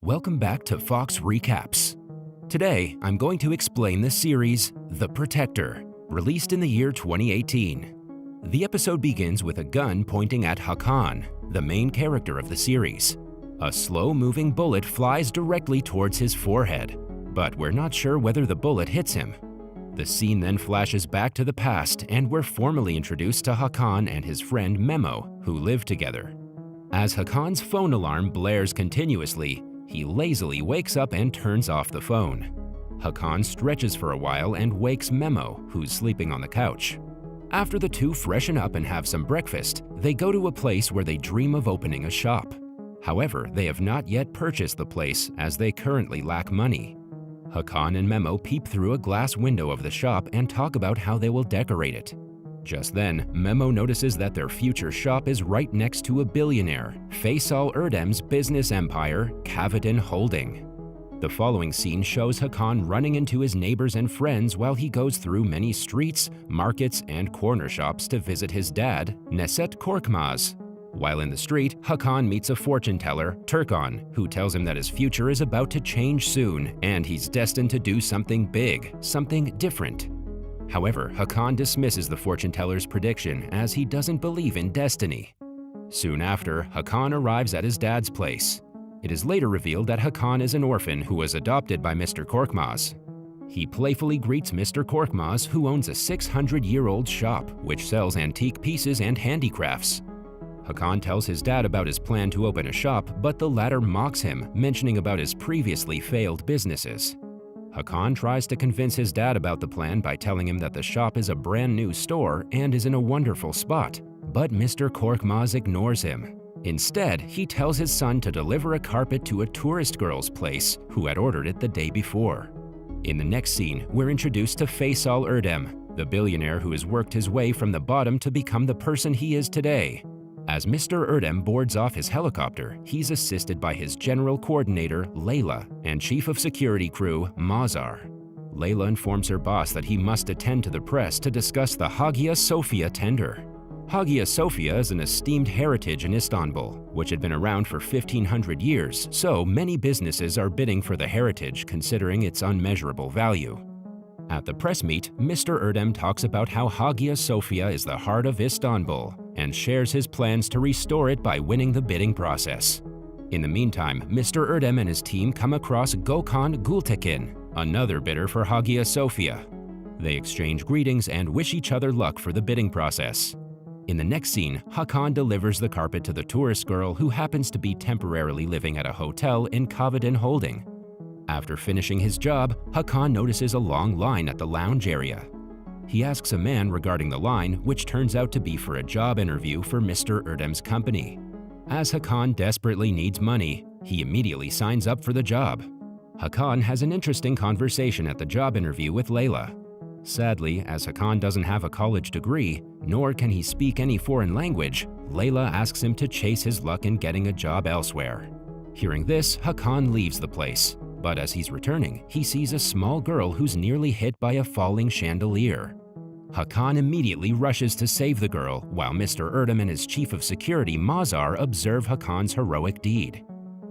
Welcome back to Fox Recaps. Today, I'm going to explain the series The Protector, released in the year 2018. The episode begins with a gun pointing at Hakan, the main character of the series. A slow-moving bullet flies directly towards his forehead, but we're not sure whether the bullet hits him. The scene then flashes back to the past, and we're formally introduced to Hakan and his friend Memo, who live together. As Hakan's phone alarm blares continuously, he lazily wakes up and turns off the phone. Hakan stretches for a while and wakes Memo, who's sleeping on the couch. After the two freshen up and have some breakfast, they go to a place where they dream of opening a shop. However, they have not yet purchased the place as they currently lack money. Hakan and Memo peep through a glass window of the shop and talk about how they will decorate it. Just then, Memo notices that their future shop is right next to a billionaire, Faisal Erdem's business empire, Cavadan Holding. The following scene shows Hakan running into his neighbors and friends while he goes through many streets, markets, and corner shops to visit his dad, Neset Korkmaz. While in the street, Hakan meets a fortune teller, Turkan, who tells him that his future is about to change soon and he's destined to do something big, something different. However, Hakan dismisses the fortune teller's prediction as he doesn't believe in destiny. Soon after, Hakan arrives at his dad's place. It is later revealed that Hakan is an orphan who was adopted by Mr. Korkmaz. He playfully greets Mr. Korkmaz, who owns a 600-year-old shop which sells antique pieces and handicrafts. Hakan tells his dad about his plan to open a shop, but the latter mocks him, mentioning about his previously failed businesses. Hakan tries to convince his dad about the plan by telling him that the shop is a brand new store and is in a wonderful spot, but Mr. Korkmaz ignores him. Instead, he tells his son to deliver a carpet to a tourist girl's place who had ordered it the day before. In the next scene, we're introduced to Faisal Erdem, the billionaire who has worked his way from the bottom to become the person he is today. As Mr. Erdem boards off his helicopter, he's assisted by his general coordinator, Layla, and chief of security crew, Mazar. Layla informs her boss that he must attend to the press to discuss the Hagia Sophia tender. Hagia Sophia is an esteemed heritage in Istanbul, which had been around for 1,500 years, so many businesses are bidding for the heritage considering its unmeasurable value. At the press meet, Mr. Erdem talks about how Hagia Sophia is the heart of Istanbul and shares his plans to restore it by winning the bidding process. In the meantime, Mr. Erdem and his team come across Gökhan Gültekin, another bidder for Hagia Sophia. They exchange greetings and wish each other luck for the bidding process. In the next scene, Hakan delivers the carpet to the tourist girl who happens to be temporarily living at a hotel in Cavadan Holding. After finishing his job, Hakan notices a long line at the lounge area. He asks a man regarding the line, which turns out to be for a job interview for Mr. Erdem's company. As Hakan desperately needs money, he immediately signs up for the job. Hakan has an interesting conversation at the job interview with Layla. Sadly, as Hakan doesn't have a college degree, nor can he speak any foreign language, Layla asks him to chase his luck in getting a job elsewhere. Hearing this, Hakan leaves the place. But as he's returning, he sees a small girl who's nearly hit by a falling chandelier. Hakan immediately rushes to save the girl, while Mr. Erdem and his chief of security, Mazar, observe Hakan's heroic deed.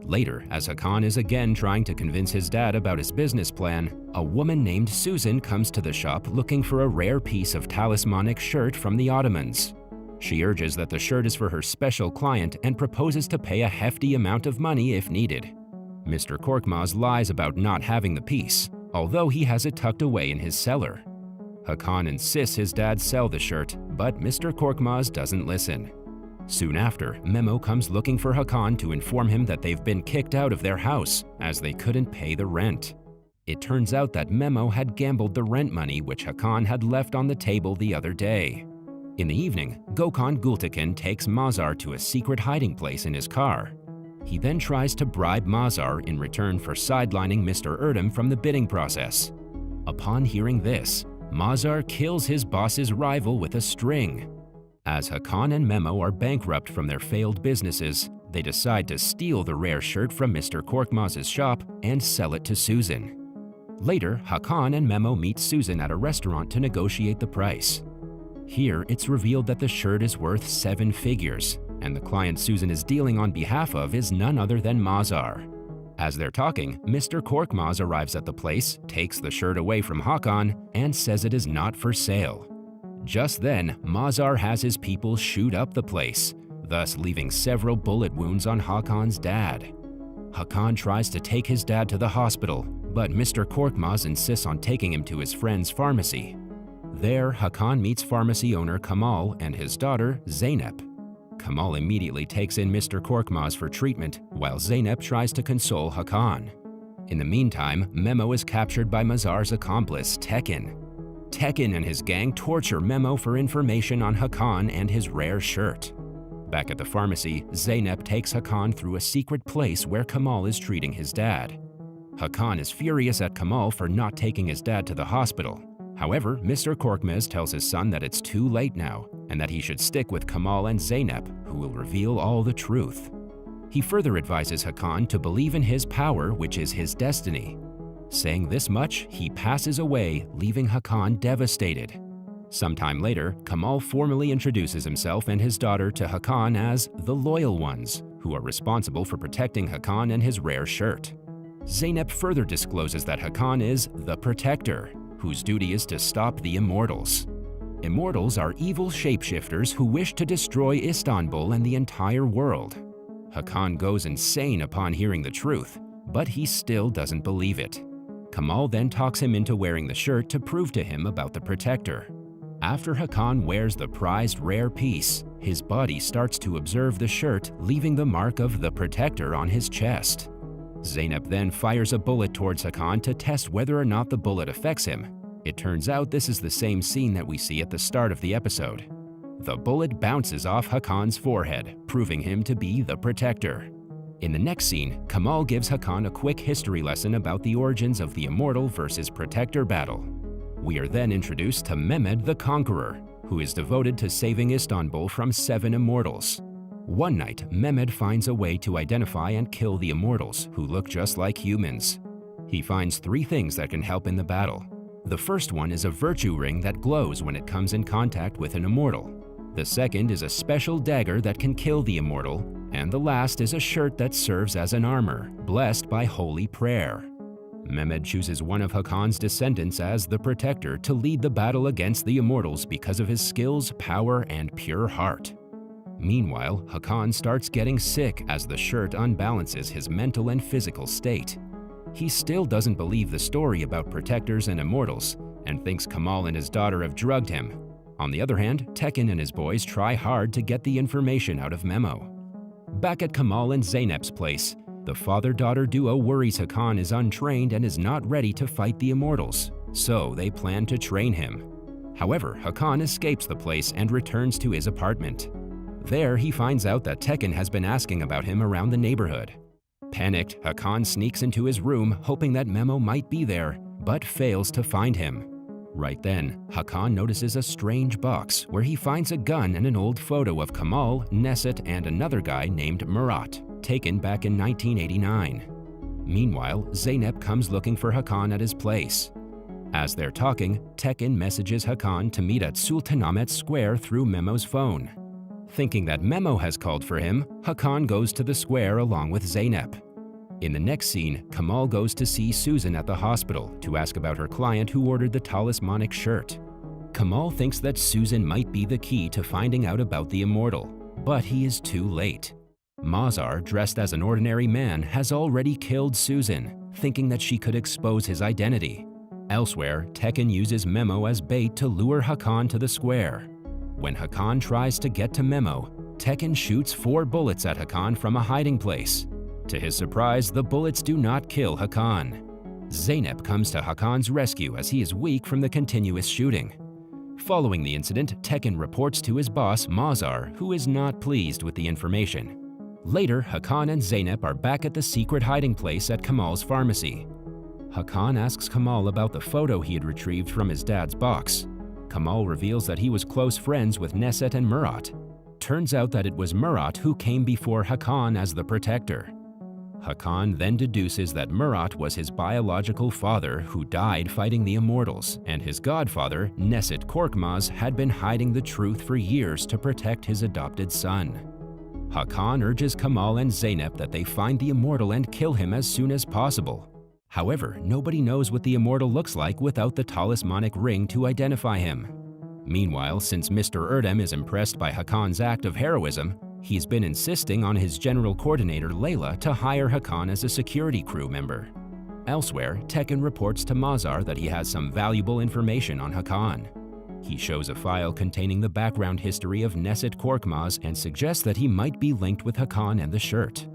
Later, as Hakan is again trying to convince his dad about his business plan, a woman named Susan comes to the shop looking for a rare piece of talismanic shirt from the Ottomans. She urges that the shirt is for her special client and proposes to pay a hefty amount of money if needed. Mr. Korkmaz lies about not having the piece, although he has it tucked away in his cellar. Hakan insists his dad sell the shirt, but Mr. Korkmaz doesn't listen. Soon after, Memo comes looking for Hakan to inform him that they've been kicked out of their house as they couldn't pay the rent. It turns out that Memo had gambled the rent money which Hakan had left on the table the other day. In the evening, Gökhan Gültekin takes Mazar to a secret hiding place in his car. He then tries to bribe Mazar in return for sidelining Mr. Erdem from the bidding process. Upon hearing this, Mazar kills his boss's rival with a string. As Hakan and Memo are bankrupt from their failed businesses, they decide to steal the rare shirt from Mr. Korkmaz's shop and sell it to Susan. Later, Hakan and Memo meet Susan at a restaurant to negotiate the price. Here, it's revealed that the shirt is worth 7 figures, and the client Susan is dealing on behalf of is none other than Mazar. As they're talking, Mr. Korkmaz arrives at the place, takes the shirt away from Hakan, and says it is not for sale. Just then, Mazar has his people shoot up the place, thus leaving several bullet wounds on Hakan's dad. Hakan tries to take his dad to the hospital, but Mr. Korkmaz insists on taking him to his friend's pharmacy. There, Hakan meets pharmacy owner Kamal and his daughter, Zeynep. Kamal immediately takes in Mr. Korkmaz for treatment, while Zeynep tries to console Hakan. In the meantime, Memo is captured by Mazar's accomplice, Tekin. Tekin and his gang torture Memo for information on Hakan and his rare shirt. Back at the pharmacy, Zeynep takes Hakan through a secret place where Kamal is treating his dad. Hakan is furious at Kamal for not taking his dad to the hospital. However, Mr. Korkmaz tells his son that it's too late now, and that he should stick with Kamal and Zeynep, who will reveal all the truth. He further advises Hakan to believe in his power, which is his destiny. Saying this much, he passes away, leaving Hakan devastated. Sometime later, Kamal formally introduces himself and his daughter to Hakan as the Loyal Ones, who are responsible for protecting Hakan and his rare shirt. Zeynep further discloses that Hakan is the Protector, whose duty is to stop the Immortals. Immortals are evil shapeshifters who wish to destroy Istanbul and the entire world. Hakan goes insane upon hearing the truth, but he still doesn't believe it. Kamal then talks him into wearing the shirt to prove to him about the Protector. After Hakan wears the prized rare piece, his body starts to observe the shirt, leaving the mark of the Protector on his chest. Zeynep then fires a bullet towards Hakan to test whether or not the bullet affects him. It turns out this is the same scene that we see at the start of the episode. The bullet bounces off Hakan's forehead, proving him to be the Protector. In the next scene, Kamal gives Hakan a quick history lesson about the origins of the Immortal versus Protector battle. We are then introduced to Mehmed the Conqueror, who is devoted to saving Istanbul from 7 Immortals. One night, Mehmed finds a way to identify and kill the Immortals, who look just like humans. He finds 3 things that can help in the battle. The first one is a virtue ring that glows when it comes in contact with an Immortal. The second is a special dagger that can kill the Immortal. And the last is a shirt that serves as an armor, blessed by holy prayer. Mehmed chooses one of Hakan's descendants as the Protector to lead the battle against the Immortals because of his skills, power, and pure heart. Meanwhile, Hakan starts getting sick as the shirt unbalances his mental and physical state. He still doesn't believe the story about Protectors and Immortals, and thinks Kamal and his daughter have drugged him. On the other hand, Tekin and his boys try hard to get the information out of Memo. Back at Kamal and Zeynep's place, the father-daughter duo worries Hakan is untrained and is not ready to fight the Immortals, so they plan to train him. However, Hakan escapes the place and returns to his apartment. There, he finds out that Tekin has been asking about him around the neighborhood. Panicked, Hakan sneaks into his room, hoping that Memo might be there, but fails to find him. Right then, Hakan notices a strange box where he finds a gun and an old photo of Kamal, Neset, and another guy named Murat, taken back in 1989. Meanwhile, Zeynep comes looking for Hakan at his place. As they're talking, Tekin messages Hakan to meet at Sultanahmet Square through Memo's phone. Thinking that Memo has called for him, Hakan goes to the square along with Zeynep. In the next scene, Kamal goes to see Susan at the hospital to ask about her client who ordered the talismanic shirt. Kamal thinks that Susan might be the key to finding out about the Immortal, but he is too late. Mazar, dressed as an ordinary man, has already killed Susan, thinking that she could expose his identity. Elsewhere, Tekin uses Memo as bait to lure Hakan to the square. When Hakan tries to get to Memo, Tekin shoots 4 bullets at Hakan from a hiding place. To his surprise, the bullets do not kill Hakan. Zeynep comes to Hakan's rescue as he is weak from the continuous shooting. Following the incident, Tekin reports to his boss, Mazar, who is not pleased with the information. Later, Hakan and Zeynep are back at the secret hiding place at Kamal's pharmacy. Hakan asks Kamal about the photo he had retrieved from his dad's box. Kamal reveals that he was close friends with Neset and Murat. Turns out that it was Murat who came before Hakan as the Protector. Hakan then deduces that Murat was his biological father who died fighting the Immortals, and his godfather, Neset Korkmaz, had been hiding the truth for years to protect his adopted son. Hakan urges Kamal and Zeynep that they find the Immortal and kill him as soon as possible. However, nobody knows what the Immortal looks like without the talismanic ring to identify him. Meanwhile, since Mr. Erdem is impressed by Hakan's act of heroism, he's been insisting on his general coordinator Layla to hire Hakan as a security crew member. Elsewhere, Tekken reports to Mazar that he has some valuable information on Hakan. He shows a file containing the background history of Neset Korkmaz and suggests that he might be linked with Hakan and the shirt.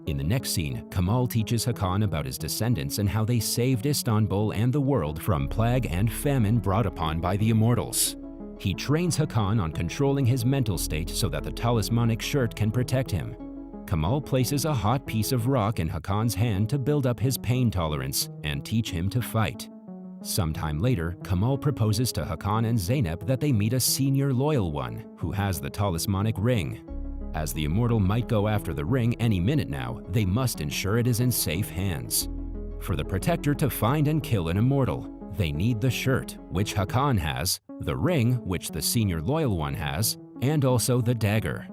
In the next scene, Kamal teaches Hakan about his descendants and how they saved Istanbul and the world from plague and famine brought upon by the Immortals. He trains Hakan on controlling his mental state so that the talismanic shirt can protect him. Kamal places a hot piece of rock in Hakan's hand to build up his pain tolerance and teach him to fight. Sometime later, Kamal proposes to Hakan and Zeynep that they meet a senior loyal one who has the talismanic ring. As the Immortal might go after the ring any minute now, they must ensure it is in safe hands. For the Protector to find and kill an Immortal, they need the shirt, which Hakan has, the ring, which the senior loyal one has, and also the dagger.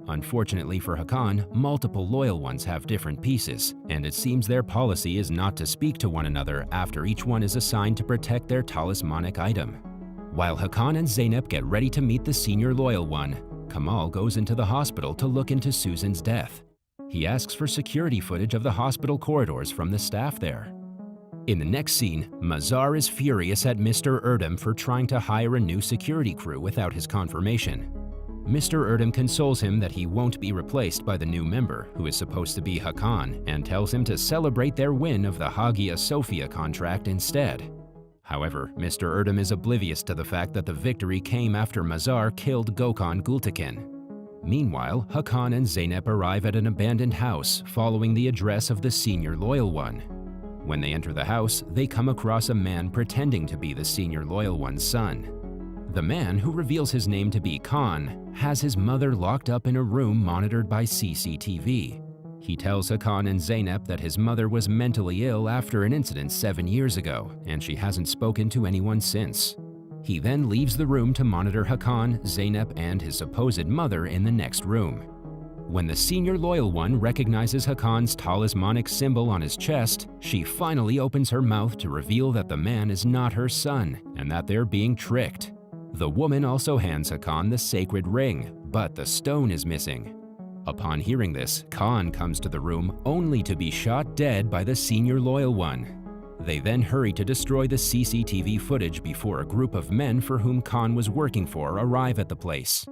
Unfortunately for Hakan, multiple loyal ones have different pieces, and it seems their policy is not to speak to one another after each one is assigned to protect their talismanic item. While Hakan and Zeynep get ready to meet the senior loyal one, Kamal goes into the hospital to look into Susan's death. He asks for security footage of the hospital corridors from the staff there. In the next scene, Mazar is furious at Mr. Erdem for trying to hire a new security crew without his confirmation. Mr. Erdem consoles him that he won't be replaced by the new member, who is supposed to be Hakan, and tells him to celebrate their win of the Hagia Sophia contract instead. However, Mr. Erdem is oblivious to the fact that the victory came after Mazar killed Gökhan Gültekin. Meanwhile, Hakan and Zeynep arrive at an abandoned house following the address of the senior loyal one. When they enter the house, they come across a man pretending to be the senior loyal one's son. The man, who reveals his name to be Khan, has his mother locked up in a room monitored by CCTV. He tells Hakan and Zeynep that his mother was mentally ill after an incident 7 years ago, and she hasn't spoken to anyone since. He then leaves the room to monitor Hakan, Zeynep, and his supposed mother in the next room. When the senior loyal one recognizes Hakan's talismanic symbol on his chest, she finally opens her mouth to reveal that the man is not her son and that they're being tricked. The woman also hands Hakan the sacred ring, but the stone is missing. Upon hearing this, Khan comes to the room only to be shot dead by the senior loyal one. They then hurry to destroy the CCTV footage before a group of men for whom Khan was working for arrive at the place.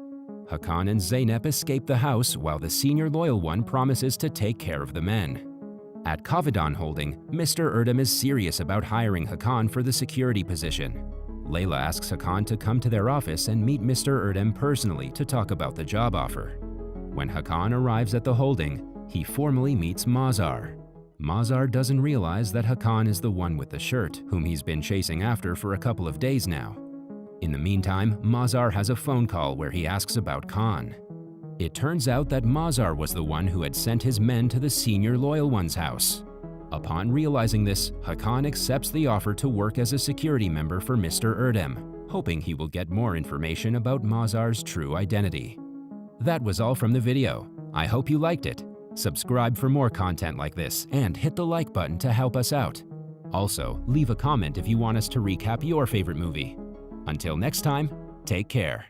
Hakan and Zeynep escape the house while the senior loyal one promises to take care of the men. At Kavadan Holding, Mr. Erdem is serious about hiring Hakan for the security position. Layla asks Hakan to come to their office and meet Mr. Erdem personally to talk about the job offer. When Hakan arrives at the holding, he formally meets Mazar. Mazar doesn't realize that Hakan is the one with the shirt, whom he's been chasing after for a couple of days now. In the meantime, Mazar has a phone call where he asks about Khan. It turns out that Mazar was the one who had sent his men to the senior loyal one's house. Upon realizing this, Hakan accepts the offer to work as a security member for Mr. Erdem, hoping he will get more information about Mazar's true identity. That was all from the video. I hope you liked it. Subscribe for more content like this and hit the like button to help us out. Also, leave a comment if you want us to recap your favorite movie. Until next time, take care.